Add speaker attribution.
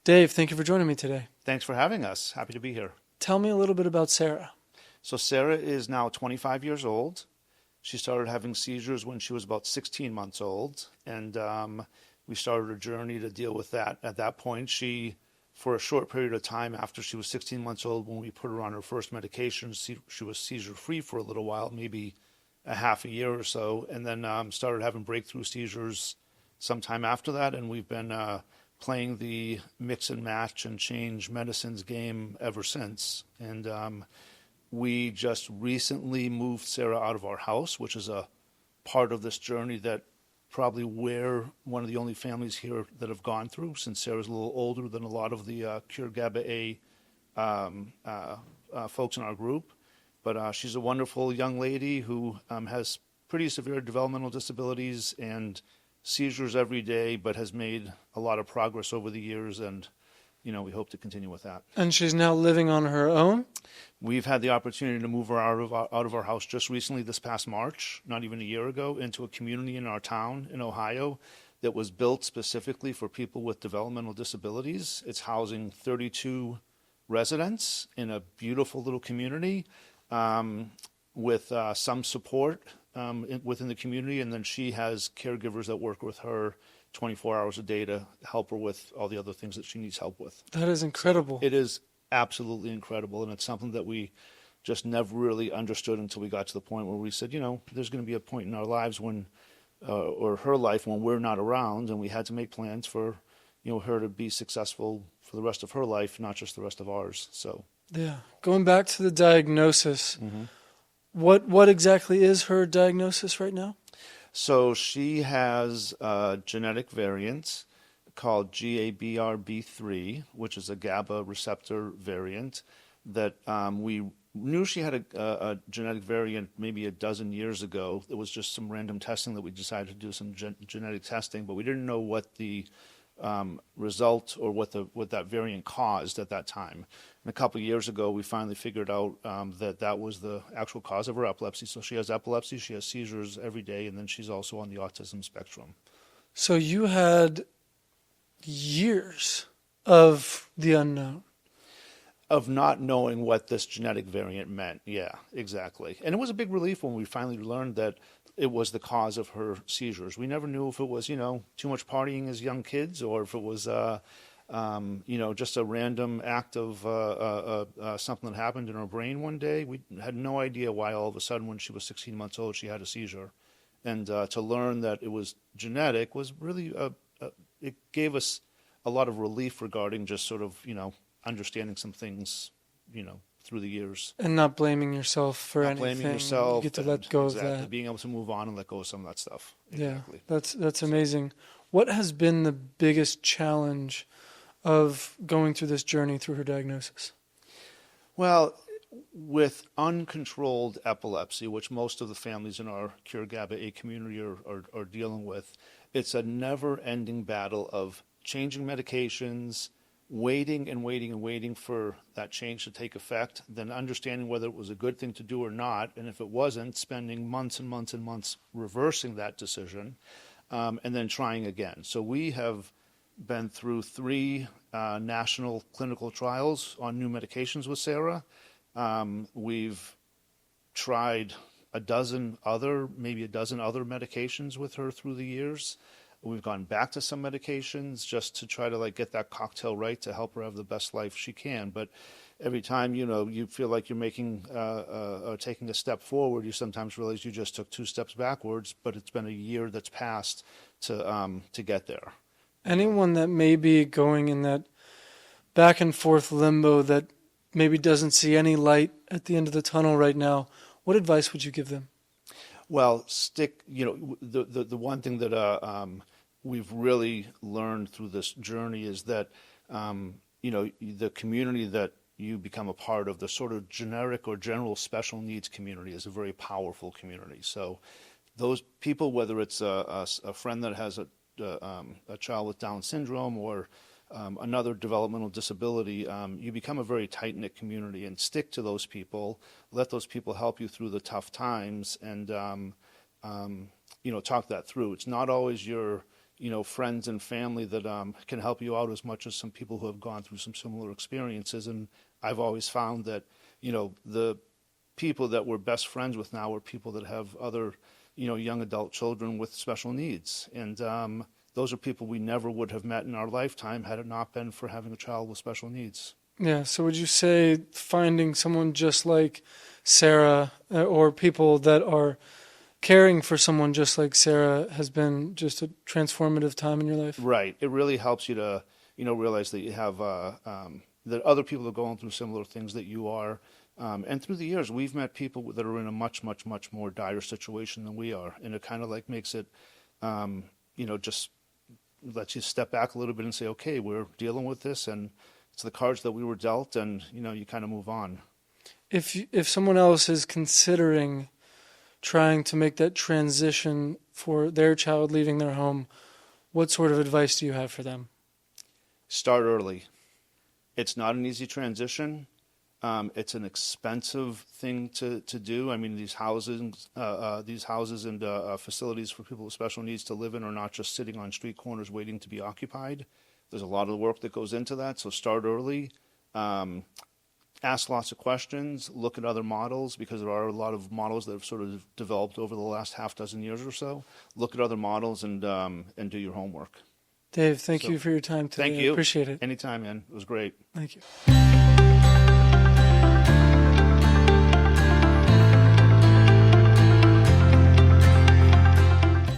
Speaker 1: Dave, thank you for joining me today.
Speaker 2: Thanks for having us. Happy to be here.
Speaker 1: Tell me a little bit about Sarah.
Speaker 2: So Sarah is now 25 years old. She started having seizures when she was about 16 months old, and we started a journey to deal with that. At that point, for a short period of time after she was 16 months old, when we put her on her first medication, she was seizure-free for a little while, maybe a half a year or so, and then started having breakthrough seizures sometime after that, and we've been playing the mix and match and change medicines game ever since. And we just recently moved Sarah out of our house, which is a part of this journey that probably we're one of the only families here that have gone through, since Sarah's a little older than a lot of the CURE GABA A folks in our group. But she's a wonderful young lady who has pretty severe developmental disabilities and seizures every day, but has made a lot of progress over the years, and we hope to continue with that.
Speaker 1: And she's now living on her own?
Speaker 2: We've had the opportunity to move her out of our house just recently, this past March, not even a year ago, into a community in our town in Ohio that was built specifically for people with developmental disabilities. It's housing 32 residents in a beautiful little community with some support within the community, and then she has caregivers that work with her 24 hours a day to help her with all the other things that she needs help with.
Speaker 1: That is incredible.
Speaker 2: It is absolutely incredible, and it's something that we just never really understood until we got to the point where we said, there's going to be a point in our lives when, or her life, when we're not around, and we had to make plans for, her to be successful for the rest of her life, not just the rest of ours. So,
Speaker 1: yeah, going back to the diagnosis, what exactly is her diagnosis right now?
Speaker 2: So she has a genetic variant called GABRB3, which is a GABA receptor variant that we knew she had a genetic variant maybe a dozen years ago. It was just some random testing that we decided to do some genetic testing, but we didn't know what the result or what that variant caused at that time. And a couple of years ago, we finally figured out that was the actual cause of her epilepsy. So she has epilepsy, she has seizures every day, and then she's also on the autism spectrum.
Speaker 1: So you had years of the unknown.
Speaker 2: Of not knowing what this genetic variant meant. Yeah, exactly. And it was a big relief when we finally learned that it was the cause of her seizures. We never knew if it was, too much partying as young kids, or if it was, just a random act of something that happened in her brain one day. We had no idea why all of a sudden, when she was 16 months old, she had a seizure. And to learn that it was genetic was really, it gave us a lot of relief regarding just sort of, understanding some things, through the years.
Speaker 1: And not blaming yourself for anything.
Speaker 2: Blaming yourself.
Speaker 1: You get to let go of that.
Speaker 2: Being able to move on and let go of some of that stuff.
Speaker 1: Exactly. Yeah, that's amazing. What has been the biggest challenge of going through this journey through her diagnosis?
Speaker 2: Well, with uncontrolled epilepsy, which most of the families in our CURE GABA A community are dealing with, it's a never-ending battle of changing medications, waiting and waiting and waiting for that change to take effect, then understanding whether it was a good thing to do or not, and if it wasn't, spending months and months and months reversing that decision, and then trying again. So we have been through 3 national clinical trials on new medications with Sarah. We've tried maybe a dozen other medications with her through the years. We've gone back to some medications just to try to get that cocktail right to help her have the best life she can. But every time, you feel like you're taking a step forward, you sometimes realize you just took 2 steps backwards, but it's been a year that's passed to get there.
Speaker 1: Anyone that may be going in that back and forth limbo that maybe doesn't see any light at the end of the tunnel right now, what advice would you give them?
Speaker 2: Well, the one thing that we've really learned through this journey is that, the community that you become a part of, the sort of generic or general special needs community, is a very powerful community. So those people, whether it's a friend that has a child with Down syndrome or another developmental disability, you become a very tight-knit community, and stick to those people. Let those people help you through the tough times, and talk that through. It's not always your friends and family that can help you out as much as some people who have gone through some similar experiences. And I've always found that, the people that we're best friends with now are people that have other, young adult children with special needs. And those are people we never would have met in our lifetime had it not been for having a child with special needs.
Speaker 1: Yeah, so would you say finding someone just like Sarah or people that are caring for someone just like Sarah has been just a transformative time in your life?
Speaker 2: Right. It really helps you to, realize that you have, that other people are going through similar things that you are. And through the years, we've met people that are in a much, much, much more dire situation than we are. And it kind of like makes it, just lets you step back a little bit and say, okay, we're dealing with this and it's the cards that we were dealt, and, you kind of move on.
Speaker 1: If someone else is considering trying to make that transition for their child leaving their home, what sort of advice do you have for them?
Speaker 2: Start early. It's not an easy transition. It's an expensive thing to do. I mean, these houses and facilities for people with special needs to live in are not just sitting on street corners waiting to be occupied. There's a lot of work that goes into that, so start early. Ask lots of questions, look at other models, because there are a lot of models that have sort of developed over the last half dozen years or so. Look at other models and do your homework.
Speaker 1: Dave, thank you for your time today.
Speaker 2: Thank you.
Speaker 1: I appreciate it.
Speaker 2: Anytime, man. It was great.
Speaker 1: Thank you.